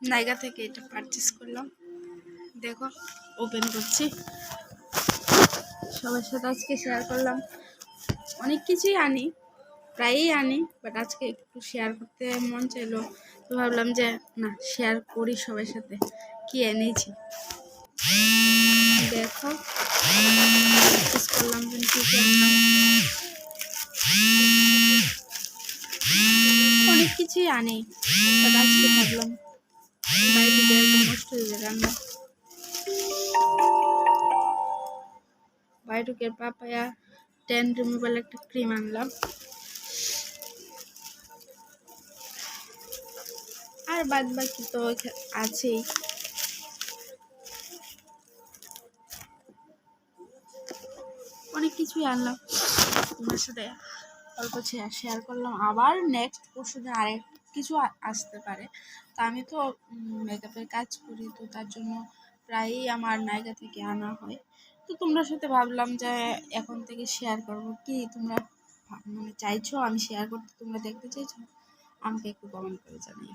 নাইকা থেকে এটা পারচেস করলাম। দেখো ওপেন করছি, সবার সাথে আজকে শেয়ার করলাম। অনেক কিছুই আনি, প্রায়ই আনি, বাট আজকে একটু শেয়ার করতে মন চাইলো, তো ভাবলাম যে না শেয়ার করি সবার সাথে কি এনেছি। দেখো পারচেস করলাম, অনেক কিছুই আনি, বাট আজকে ভাবলাম বাইরে থেকে একদম নষ্ট হয়ে যাবে রান্না। বায়োটিকের পাপায়া ট্যান রিমুভাল একটা ক্রিম আনলাম, আর বাদ বাকি তো আছেই। অনেক কিছুই আনলাম, তোমার সাথে অল্প শেয়ার করলাম। আবার নেক্সট পরশুদিন আরেক কিছু আসতে পারে। তো আমি তো মেকআপের কাজ করি, তো তার জন্য প্রায়ই আমার নাইকা থেকে আনা হয়। তো তোমরা সাথে ভাবলাম যে এখন থেকে শেয়ার করব। কি তোমরা মানে চাইছো আমি শেয়ার করতে, তোমরা দেখতে চাইছো? আমাকে একটু কমেন্ট করে জানিও।